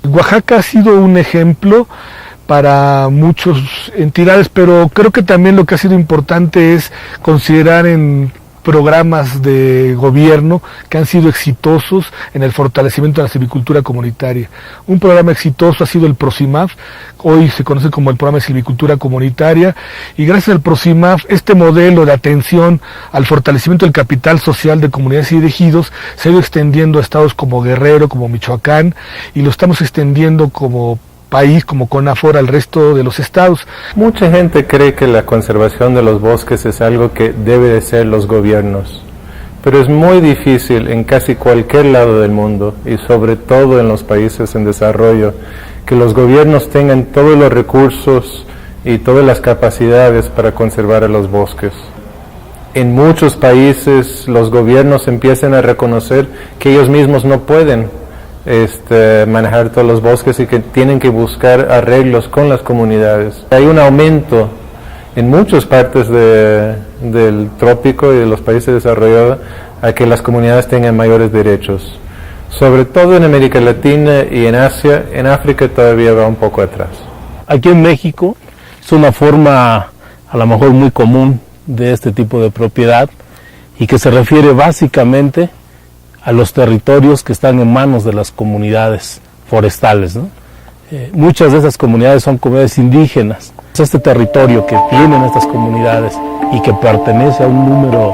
Oaxaca ha sido un ejemplo para muchas entidades, pero creo que también lo que ha sido importante es considerar en programas de gobierno que han sido exitosos en el fortalecimiento de la silvicultura comunitaria. Un programa exitoso ha sido el PROCIMAF, hoy se conoce como el programa de silvicultura comunitaria, y gracias al PROCIMAF este modelo de atención al fortalecimiento del capital social de comunidades y de ejidos se ha ido extendiendo a estados como Guerrero, como Michoacán, y lo estamos extendiendo como país, como CONAFOR, al resto de los estados. Mucha gente cree que la conservación de los bosques es algo que debe de ser los gobiernos, pero es muy difícil en casi cualquier lado del mundo, y sobre todo en los países en desarrollo, que los gobiernos tengan todos los recursos y todas las capacidades para conservar a los bosques. En muchos países los gobiernos empiezan a reconocer que ellos mismos no pueden manejar todos los bosques y que tienen que buscar arreglos con las comunidades. Hay un aumento en muchas partes del trópico y de los países desarrollados a que las comunidades tengan mayores derechos. Sobre todo en América Latina y en Asia. En África todavía va un poco atrás. Aquí en México es una forma a lo mejor muy común de este tipo de propiedad y que se refiere básicamente a los territorios que están en manos de las comunidades forestales, ¿no? Muchas de esas comunidades son comunidades indígenas. Este territorio que tienen estas comunidades y que pertenece a un número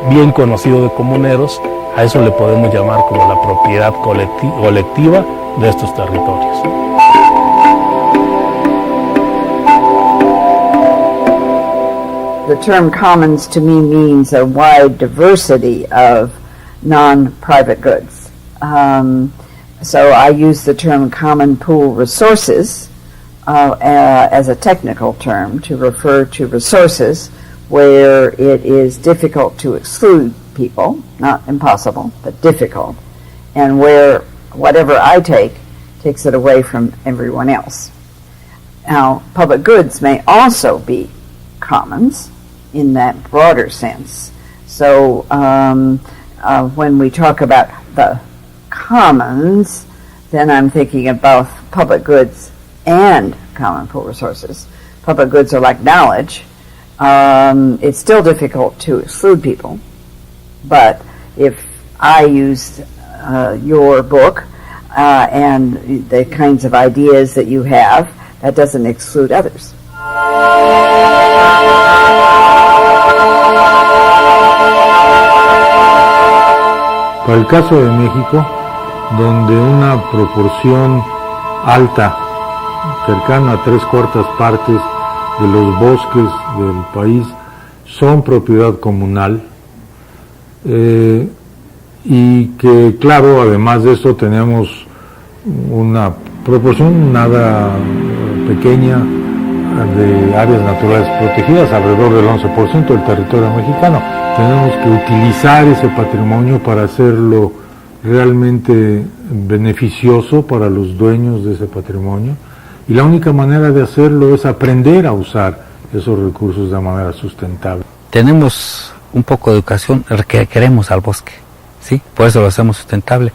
bien conocido de comuneros, a eso le podemos llamar como la propiedad colectiva de estos territorios. The term commons to me means a wide diversity of non-private goods. So I use the term common pool resources as a technical term to refer to resources where it is difficult to exclude people, not impossible, but difficult, and where whatever I take takes it away from everyone else. Now, public goods may also be commons in that broader sense. So when we talk about the commons, then I'm thinking of both public goods and common pool resources. Public goods are like knowledge. It's still difficult to exclude people, but if I used your book and the kinds of ideas that you have, that doesn't exclude others. Para el caso de México, donde una proporción alta, cercana a 3/4 partes de los bosques del país son propiedad comunal, y que claro, además de esto tenemos una proporción nada pequeña de áreas naturales protegidas, alrededor del 11% del territorio mexicano. Tenemos que utilizar ese patrimonio para hacerlo realmente beneficioso para los dueños de ese patrimonio, y la única manera de hacerlo es aprender a usar esos recursos de manera sustentable. Tenemos un poco de educación que queremos al bosque, ¿sí? Por eso lo hacemos sustentable.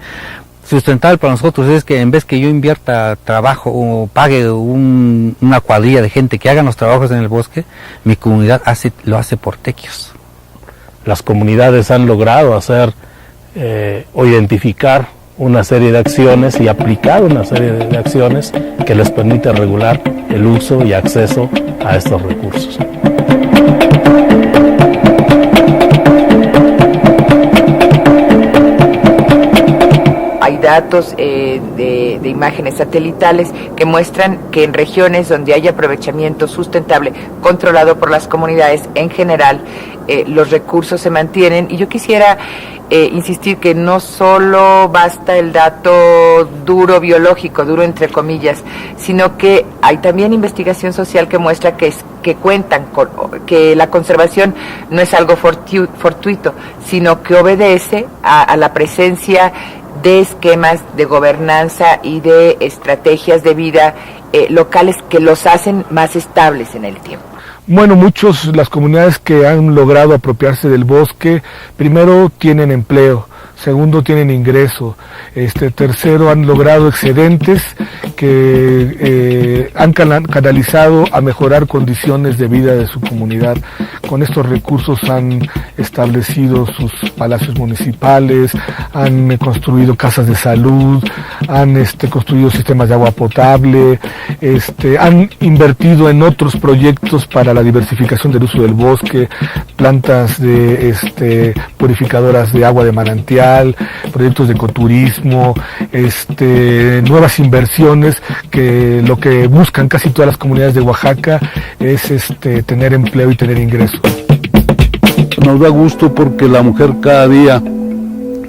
Sustentable para nosotros es que en vez que yo invierta trabajo o pague una cuadrilla de gente que hagan los trabajos en el bosque, mi comunidad lo hace por tequios. Las comunidades han logrado hacer o identificar una serie de acciones y aplicar una serie de acciones que les permite regular el uso y acceso a estos recursos. Hay datos de imágenes satelitales que muestran que en regiones donde hay aprovechamiento sustentable controlado por las comunidades en general, los recursos se mantienen. Y yo quisiera insistir que no solo basta el dato duro biológico, duro entre comillas, sino que hay también investigación social que muestra que cuentan con, que la conservación no es algo fortuito, sino que obedece a la presencia de esquemas de gobernanza y de estrategias de vida locales que los hacen más estables en el tiempo. Bueno, las comunidades que han logrado apropiarse del bosque, primero tienen empleo, Segundo, tienen ingreso. Tercero, han logrado excedentes que han canalizado a mejorar condiciones de vida de su comunidad. Con estos recursos han establecido sus palacios municipales, han construido casas de salud, han construido sistemas de agua potable, han invertido en otros proyectos para la diversificación del uso del bosque, plantas de purificadoras de agua de manantial, proyectos de ecoturismo, nuevas inversiones que lo que buscan casi todas las comunidades de Oaxaca es tener empleo y tener ingresos. Nos da gusto porque la mujer cada día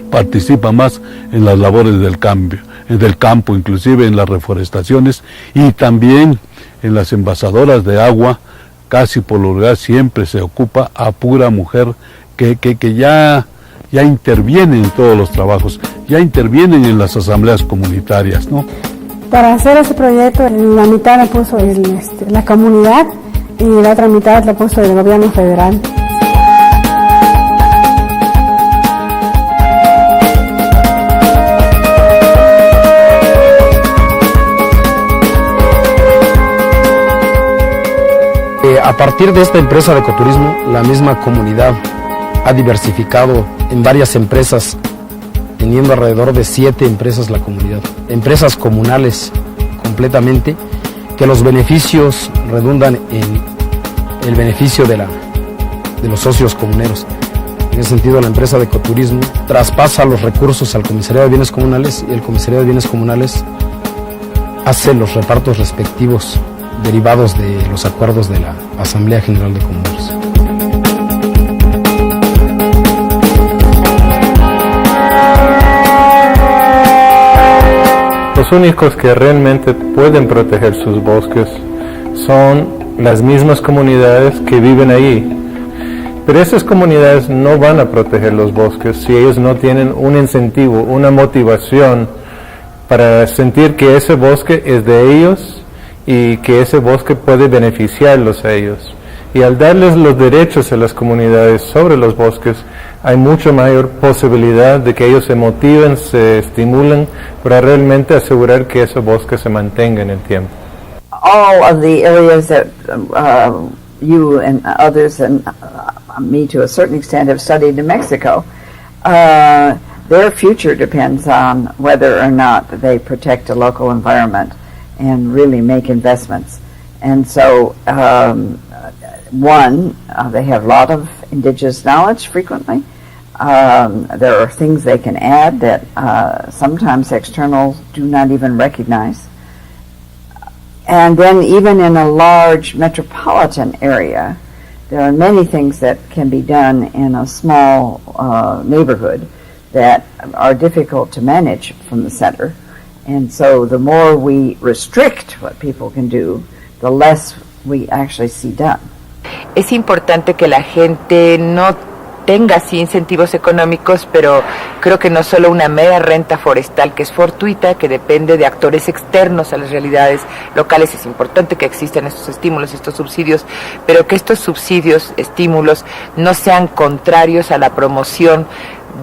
participa más en las labores del campo, inclusive en las reforestaciones y también en las envasadoras de agua. Casi por lo general siempre se ocupa a pura mujer que ya interviene en todos los trabajos, ya intervienen en las asambleas comunitarias, ¿no? Para hacer ese proyecto, la mitad la puso la comunidad y la otra mitad la puso el gobierno federal. A partir de esta empresa de ecoturismo, la misma comunidad ha diversificado en varias empresas, teniendo alrededor de 7 empresas la comunidad, empresas comunales completamente, que los beneficios redundan en el beneficio de los socios comuneros. En ese sentido, la empresa de ecoturismo traspasa los recursos al Comisariado de Bienes Comunales y el Comisariado de Bienes Comunales hace los repartos respectivos derivados de los acuerdos de la Asamblea General de Comuneros. Los únicos que realmente pueden proteger sus bosques son las mismas comunidades que viven ahí. Pero esas comunidades no van a proteger los bosques si ellos no tienen un incentivo, una motivación para sentir que ese bosque es de ellos y que ese bosque puede beneficiarlos a ellos. Y al darles los derechos a las comunidades sobre los bosques, hay mucho mayor posibilidad de que ellos se motiven, se estimulen para realmente asegurar que ese bosque se mantenga en el tiempo. All of the areas that you and others and me to a certain extent have studied in Mexico, their future depends on whether or not they protect a local environment and really make investments. And so, they have a lot of indigenous knowledge frequently. There are things they can add that sometimes externals do not even recognize. And then even in a large metropolitan area, there are many things that can be done in a small neighborhood that are difficult to manage from the center. And so the more we restrict what people can do, the less we actually see done. Es importante que la gente no tenga sí incentivos económicos, pero creo que no solo una mera renta forestal que es fortuita, que depende de actores externos a las realidades locales. Es importante que existan estos estímulos, estos subsidios, pero que estos subsidios, estímulos, no sean contrarios a la promoción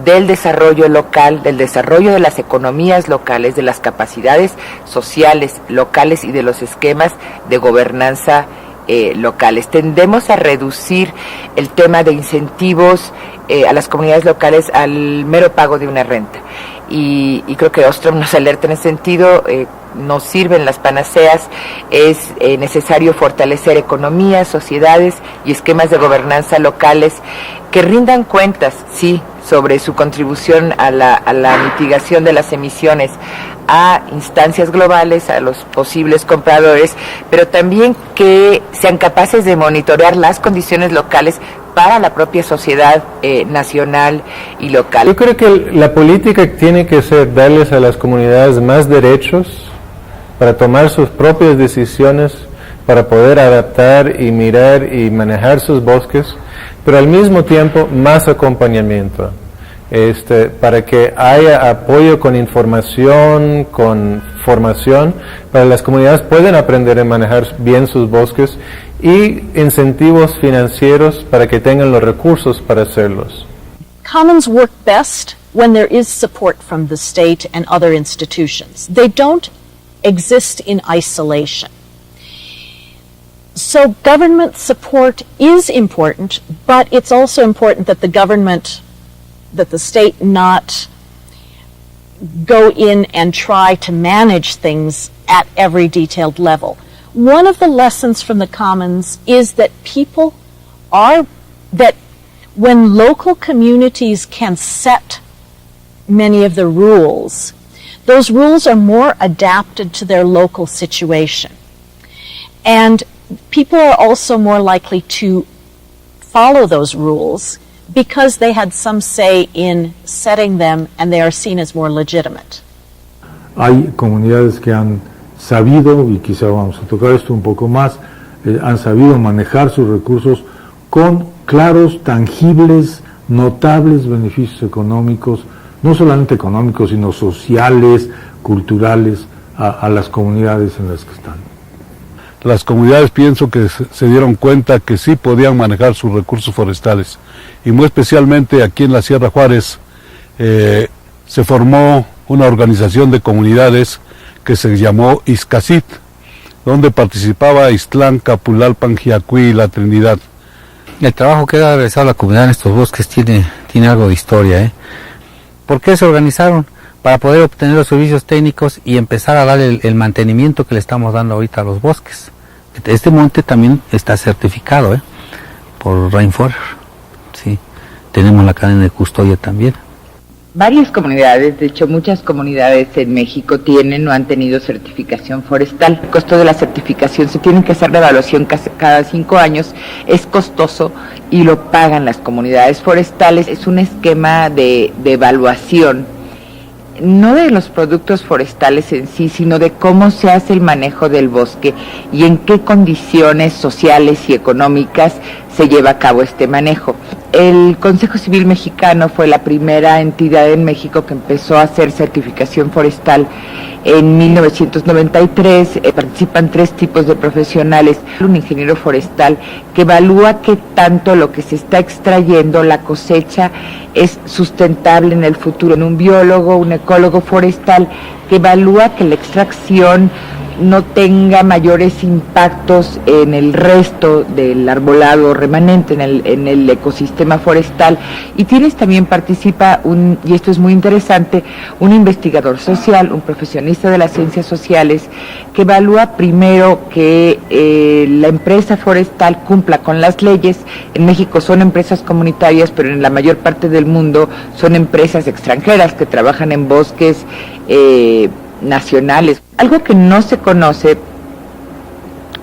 del desarrollo local, del desarrollo de las economías locales, de las capacidades sociales locales y de los esquemas de gobernanza locales. Tendemos a reducir el tema de incentivos a las comunidades locales al mero pago de una renta. Y creo que Ostrom nos alerta en ese sentido. No sirven las panaceas, es necesario fortalecer economías, sociedades y esquemas de gobernanza locales que rindan cuentas, sí, sobre su contribución a la mitigación de las emisiones a instancias globales, a los posibles compradores, pero también que sean capaces de monitorear las condiciones locales para la propia sociedad nacional y local. Yo creo que la política tiene que ser darles a las comunidades más derechos para tomar sus propias decisiones, para poder adaptar y mirar y manejar sus bosques, pero al mismo tiempo más acompañamiento, para que haya apoyo con información, con formación, para que las comunidades puedan aprender a manejar bien sus bosques y incentivos financieros para que tengan los recursos para hacerlos. Commons work best when there is support from the state and other institutions. They don't exist in isolation. So government support is important, but it's also important that the state not go in and try to manage things at every detailed level. One of the lessons from the Commons is that that when local communities can set many of the rules, those rules are more adapted to their local situation. And people are also more likely to follow those rules because they had some say in setting them and they are seen as more legitimate. Hay comunidades que han sabido, y quizá vamos a tocar esto un poco más, han sabido manejar sus recursos con claros, tangibles, notables beneficios económicos, no solamente económicos, sino sociales, culturales, a las comunidades en las que están. Las comunidades pienso que se dieron cuenta que sí podían manejar sus recursos forestales, y muy especialmente aquí en la Sierra Juárez se formó una organización de comunidades que se llamó Izcacit, donde participaba Ixtlán, Capulalpan, Jiacuí y La Trinidad. El trabajo que ha realizado la comunidad en estos bosques tiene algo de historia. ¿Por qué se organizaron? Para poder obtener los servicios técnicos y empezar a dar el mantenimiento que le estamos dando ahorita a los bosques. Este monte también está certificado por Rainforest. Sí. Tenemos la cadena de custodia también. Varias comunidades, de hecho muchas comunidades en México tienen o han tenido certificación forestal. El costo de la certificación, se tienen que hacer la evaluación cada 5 años, es costoso y lo pagan las comunidades forestales. Es un esquema de evaluación, no de los productos forestales en sí, sino de cómo se hace el manejo del bosque y en qué condiciones sociales y económicas se lleva a cabo este manejo. El Consejo Civil Mexicano fue la primera entidad en México que empezó a hacer certificación forestal en 1993. Participan 3 tipos de profesionales. Un ingeniero forestal que evalúa qué tanto lo que se está extrayendo, la cosecha, es sustentable en el futuro. Un biólogo, un ecólogo forestal que evalúa que la extracción no tenga mayores impactos en el resto del arbolado remanente, en el ecosistema forestal. Y también participa, y esto es muy interesante, un investigador social, un profesionista de las ciencias sociales, que evalúa primero que la empresa forestal cumpla con las leyes. En México son empresas comunitarias, pero en la mayor parte del mundo son empresas extranjeras que trabajan en bosques nacionales. Algo que no se conoce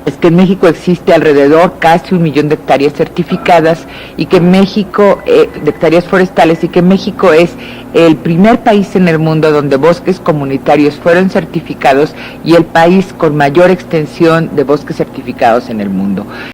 es que en México existe alrededor casi 1 millón de hectáreas certificadas y que México, de hectáreas forestales, y que México es el primer país en el mundo donde bosques comunitarios fueron certificados y el país con mayor extensión de bosques certificados en el mundo.